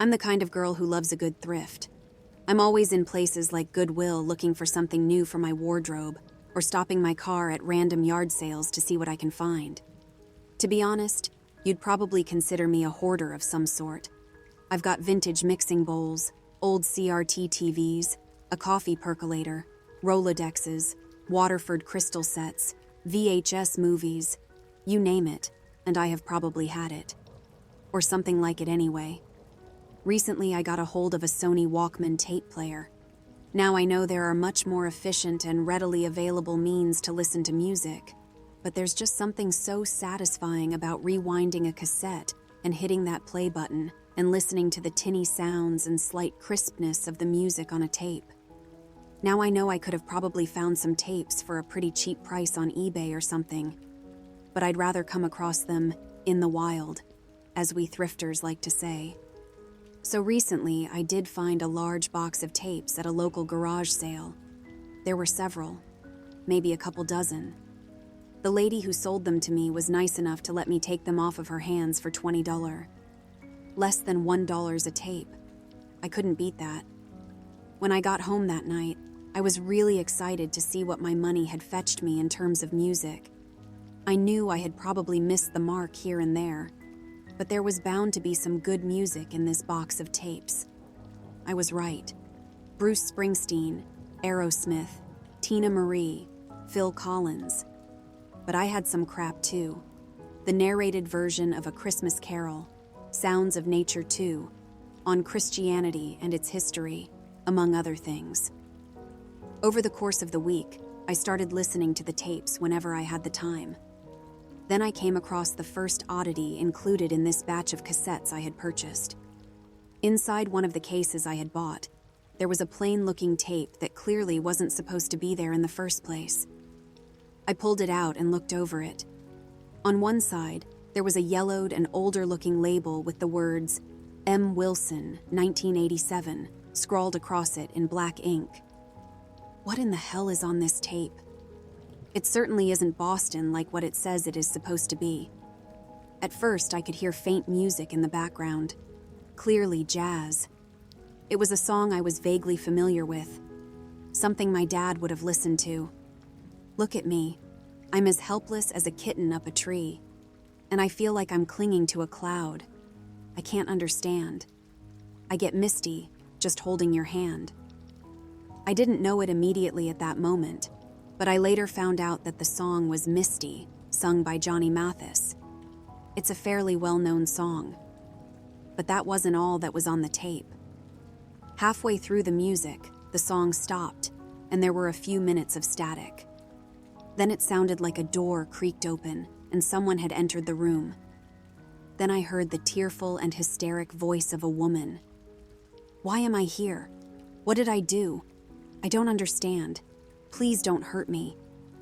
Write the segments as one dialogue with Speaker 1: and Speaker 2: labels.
Speaker 1: I'm the kind of girl who loves a good thrift. I'm always in places like Goodwill looking for something new for my wardrobe, or stopping my car at random yard sales to see what I can find. To be honest, you'd probably consider me a hoarder of some sort. I've got vintage mixing bowls, old CRT TVs, a coffee percolator, Rolodexes, Waterford crystal sets, VHS movies, you name it, and I have probably had it. Or something like it anyway. Recently, I got a hold of a Sony Walkman tape player. Now I know there are much more efficient and readily available means to listen to music, but there's just something so satisfying about rewinding a cassette and hitting that play button and listening to the tinny sounds and slight crispness of the music on a tape. Now I know I could have probably found some tapes for a pretty cheap price on eBay or something, but I'd rather come across them in the wild, as we thrifters like to say. So recently, I did find a large box of tapes at a local garage sale. There were several, maybe a couple dozen. The lady who sold them to me was nice enough to let me take them off of her hands for $20. Less than $1 a tape. I couldn't beat that. When I got home that night, I was really excited to see what my money had fetched me in terms of music. I knew I had probably missed the mark here and there, but there was bound to be some good music in this box of tapes. I was right. Bruce Springsteen, Aerosmith, Tina Marie, Phil Collins. But I had some crap too. The narrated version of A Christmas Carol, Sounds of Nature 2, on Christianity and its history, among other things. Over the course of the week, I started listening to the tapes whenever I had the time. Then I came across the first oddity included in this batch of cassettes I had purchased. Inside one of the cases I had bought, there was a plain-looking tape that clearly wasn't supposed to be there in the first place. I pulled it out and looked over it. On one side, there was a yellowed and older-looking label with the words, M. Wilson, 1987, scrawled across it in black ink. What in the hell is on this tape? It certainly isn't Boston like what it says it is supposed to be. At first, I could hear faint music in the background. Clearly jazz. It was a song I was vaguely familiar with. Something my dad would have listened to. Look at me. I'm as helpless as a kitten up a tree. And I feel like I'm clinging to a cloud. I can't understand. I get misty, just holding your hand. I didn't know it immediately at that moment, but I later found out that the song was Misty, sung by Johnny Mathis. It's a fairly well-known song. But that wasn't all that was on the tape. Halfway through the music, the song stopped, and there were a few minutes of static. Then it sounded like a door creaked open, and someone had entered the room. Then I heard the tearful and hysteric voice of a woman. Why am I here? What did I do? I don't understand. Please don't hurt me.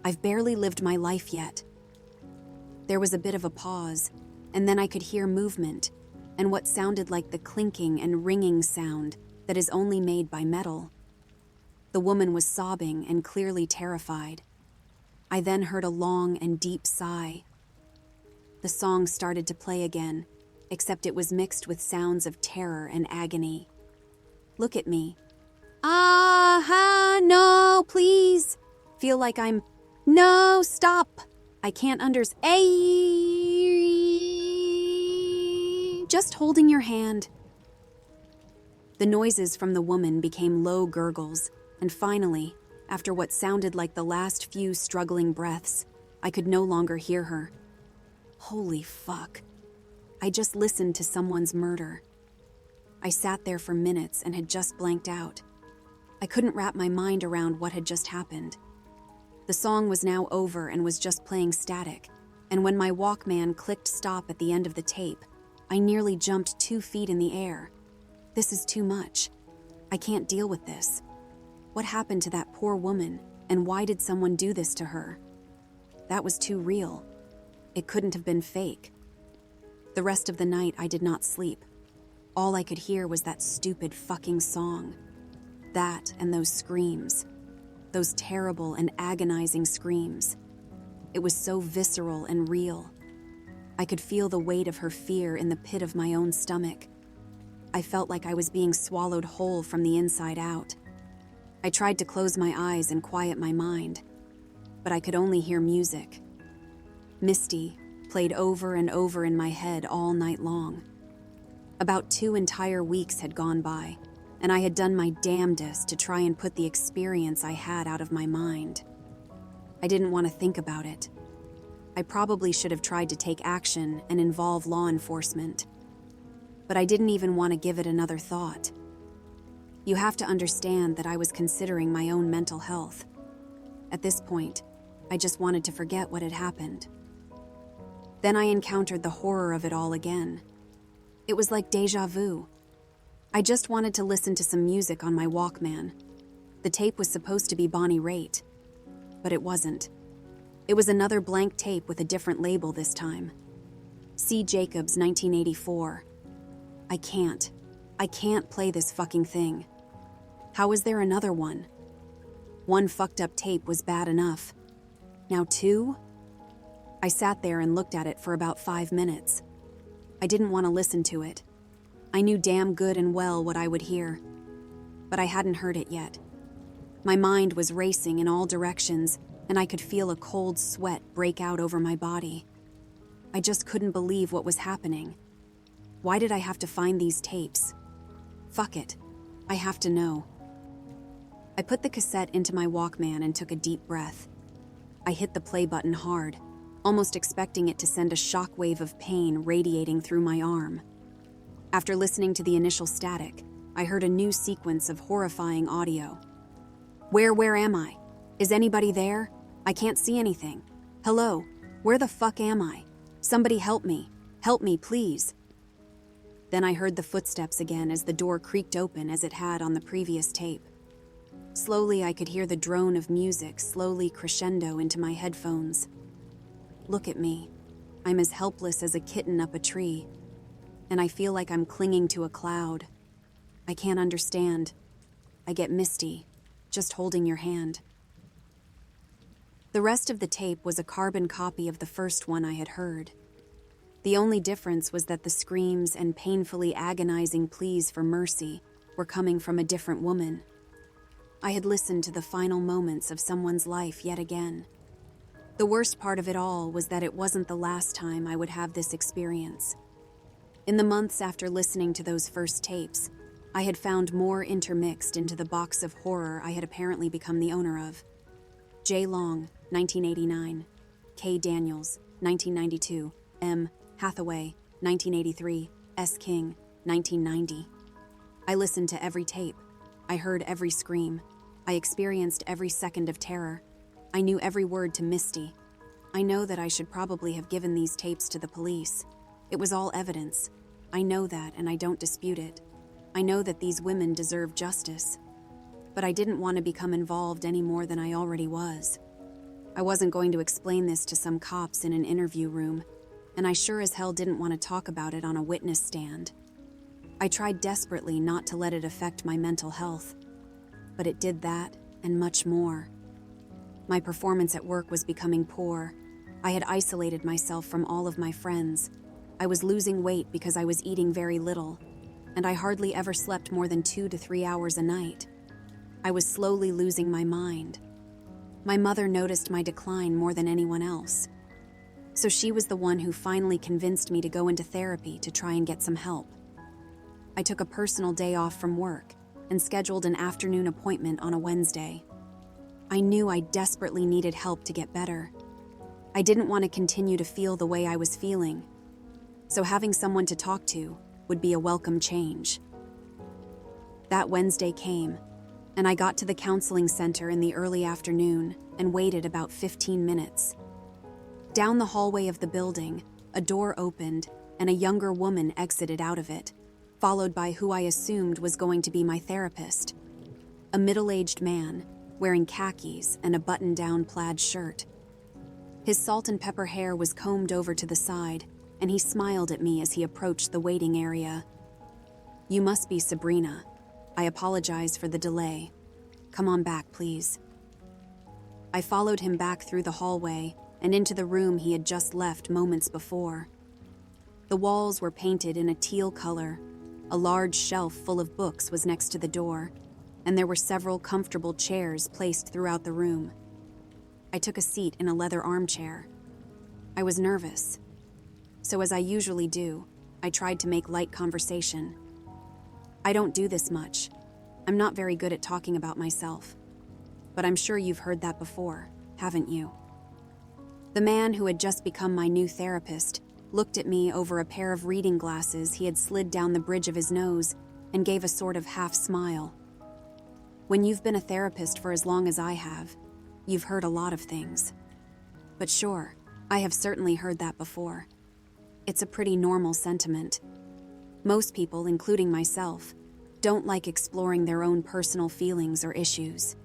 Speaker 1: I've barely lived my life yet. There was a bit of a pause, and then I could hear movement, and what sounded like the clinking and ringing sound that is only made by metal. The woman was sobbing and clearly terrified. I then heard a long and deep sigh. The song started to play again, except it was mixed with sounds of terror and agony. Look at me. No, please. Feel like I'm... No, stop. I can't Just holding your hand. The noises from the woman became low gurgles, and finally, after what sounded like the last few struggling breaths, I could no longer hear her. Holy fuck. I just listened to someone's murder. I sat there for minutes and had just blanked out. I couldn't wrap my mind around what had just happened. The song was now over and was just playing static, and when my Walkman clicked stop at the end of the tape, I nearly jumped 2 feet in the air. This is too much. I can't deal with this. What happened to that poor woman, and why did someone do this to her? That was too real. It couldn't have been fake. The rest of the night, I did not sleep. All I could hear was that stupid fucking song. That and those screams. Those terrible and agonizing screams. It was so visceral and real. I could feel the weight of her fear in the pit of my own stomach. I felt like I was being swallowed whole from the inside out. I tried to close my eyes and quiet my mind, but I could only hear music. Misty played over and over in my head all night long. About 2 entire weeks had gone by, and I had done my damnedest to try and put the experience I had out of my mind. I didn't want to think about it. I probably should have tried to take action and involve law enforcement, but I didn't even want to give it another thought. You have to understand that I was considering my own mental health. At this point, I just wanted to forget what had happened. Then I encountered the horror of it all again. It was like déjà vu. I just wanted to listen to some music on my Walkman. The tape was supposed to be Bonnie Raitt, but it wasn't. It was another blank tape with a different label this time. C. Jacobs, 1984. I can't play this fucking thing. How is there another one? One fucked up tape was bad enough. Now 2? I sat there and looked at it for about 5 minutes. I didn't want to listen to it. I knew damn good and well what I would hear, but I hadn't heard it yet. My mind was racing in all directions, and I could feel a cold sweat break out over my body. I just couldn't believe what was happening. Why did I have to find these tapes? Fuck it. I have to know. I put the cassette into my Walkman and took a deep breath. I hit the play button hard, almost expecting it to send a shockwave of pain radiating through my arm. After listening to the initial static, I heard a new sequence of horrifying audio. Where am I? Is anybody there? I can't see anything. Hello? Where the fuck am I? Somebody help me. Help me, please. Then I heard the footsteps again as the door creaked open as it had on the previous tape. Slowly, I could hear the drone of music slowly crescendo into my headphones. Look at me. I'm as helpless as a kitten up a tree, and I feel like I'm clinging to a cloud. I can't understand. I get misty, just holding your hand. The rest of the tape was a carbon copy of the first one I had heard. The only difference was that the screams and painfully agonizing pleas for mercy were coming from a different woman. I had listened to the final moments of someone's life yet again. The worst part of it all was that it wasn't the last time I would have this experience. In the months after listening to those first tapes, I had found more intermixed into the box of horror I had apparently become the owner of. J. Long, 1989. K. Daniels, 1992. M. Hathaway, 1983. S. King, 1990. I listened to every tape. I heard every scream. I experienced every second of terror. I knew every word to Misty. I know that I should probably have given these tapes to the police. It was all evidence. I know that, and I don't dispute it. I know that these women deserve justice. But I didn't want to become involved any more than I already was. I wasn't going to explain this to some cops in an interview room, and I sure as hell didn't want to talk about it on a witness stand. I tried desperately not to let it affect my mental health, but it did that and much more. My performance at work was becoming poor. I had isolated myself from all of my friends. I was losing weight because I was eating very little, and I hardly ever slept more than 2 to 3 hours a night. I was slowly losing my mind. My mother noticed my decline more than anyone else, so she was the one who finally convinced me to go into therapy to try and get some help. I took a personal day off from work and scheduled an afternoon appointment on a Wednesday. I knew I desperately needed help to get better. I didn't want to continue to feel the way I was feeling, so having someone to talk to would be a welcome change. That Wednesday came, and I got to the counseling center in the early afternoon and waited about 15 minutes. Down the hallway of the building, a door opened and a younger woman exited out of it, followed by who I assumed was going to be my therapist. A middle-aged man, wearing khakis and a button-down plaid shirt. His salt and pepper hair was combed over to the side, and he smiled at me as he approached the waiting area. "You must be Sabrina. I apologize for the delay. Come on back, please." I followed him back through the hallway and into the room he had just left moments before. The walls were painted in a teal color, A large shelf full of books was next to the door, and there were several comfortable chairs placed throughout the room. I took a seat in a leather armchair. I was nervous, so as I usually do, I tried to make light conversation. I don't do this much. I'm not very good at talking about myself, but I'm sure you've heard that before, haven't you? The man who had just become my new therapist looked at me over a pair of reading glasses he had slid down the bridge of his nose and gave a sort of half smile. When you've been a therapist for as long as I have, you've heard a lot of things. But sure, I have certainly heard that before. It's a pretty normal sentiment. Most people, including myself, don't like exploring their own personal feelings or issues,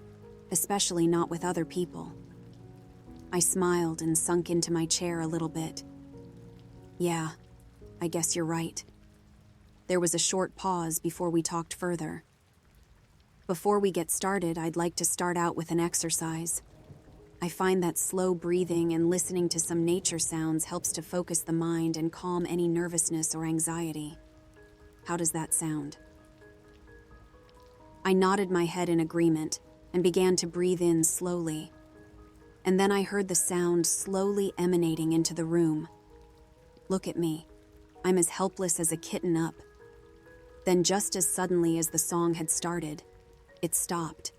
Speaker 1: especially not with other people. I smiled and sunk into my chair a little bit. Yeah, I guess you're right. There was a short pause before we talked further. Before we get started, I'd like to start out with an exercise. I find that slow breathing and listening to some nature sounds helps to focus the mind and calm any nervousness or anxiety. How does that sound? I nodded my head in agreement and began to breathe in slowly. And then I heard the sound slowly emanating into the room. Look at me. I'm as helpless as a kitten up. Then just as suddenly as the song had started, it stopped.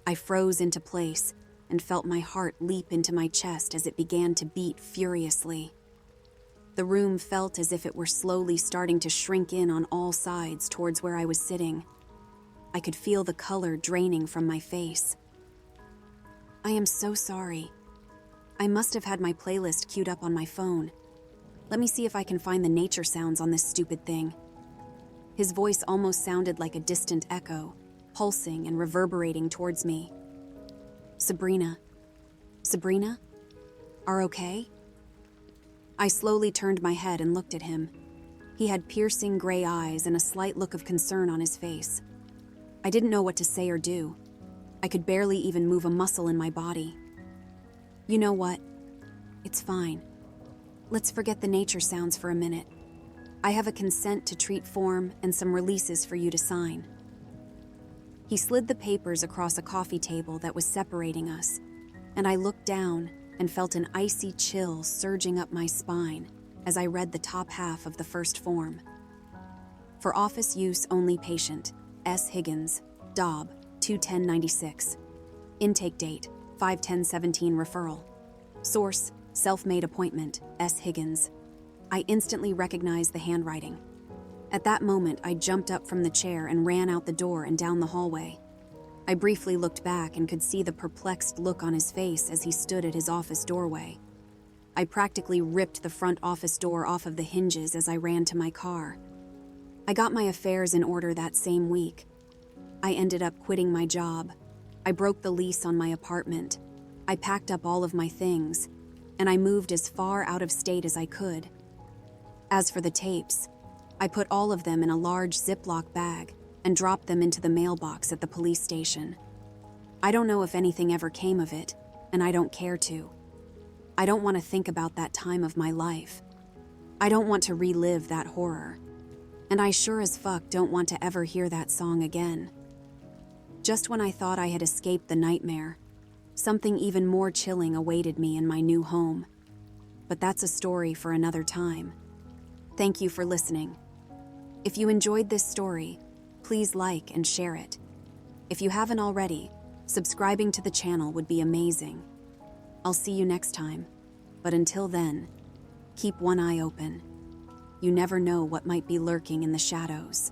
Speaker 1: I froze into place and felt my heart leap into my chest as it began to beat furiously. The room felt as if it were slowly starting to shrink in on all sides towards where I was sitting. I could feel the color draining from my face. I am so sorry. I must have had my playlist queued up on my phone. Let me see if I can find the nature sounds on this stupid thing. His voice almost sounded like a distant echo, pulsing and reverberating towards me. Sabrina? Are okay? I slowly turned my head and looked at him. He had piercing gray eyes and a slight look of concern on his face. I didn't know what to say or do. I could barely even move a muscle in my body. You know what? It's fine. Let's forget the nature sounds for a minute. I have a consent to treat form and some releases for you to sign. He slid the papers across a coffee table that was separating us, and I looked down and felt an icy chill surging up my spine as I read the top half of the first form. For office use only patient, S. Higgins, Dobb, 21096. Intake date, 5/10/17 referral. Source, self-made appointment, S. Higgins. I instantly recognized the handwriting. At that moment, I jumped up from the chair and ran out the door and down the hallway. I briefly looked back and could see the perplexed look on his face as he stood at his office doorway. I practically ripped the front office door off of the hinges as I ran to my car. I got my affairs in order that same week. I ended up quitting my job. I broke the lease on my apartment. I packed up all of my things, and I moved as far out of state as I could. As for the tapes, I put all of them in a large Ziploc bag and dropped them into the mailbox at the police station. I don't know if anything ever came of it, and I don't care to. I don't want to think about that time of my life. I don't want to relive that horror. And I sure as fuck don't want to ever hear that song again. Just when I thought I had escaped the nightmare, something even more chilling awaited me in my new home. But that's a story for another time. Thank you for listening. If you enjoyed this story, please like and share it. If you haven't already, subscribing to the channel would be amazing. I'll see you next time, but until then, keep one eye open. You never know what might be lurking in the shadows.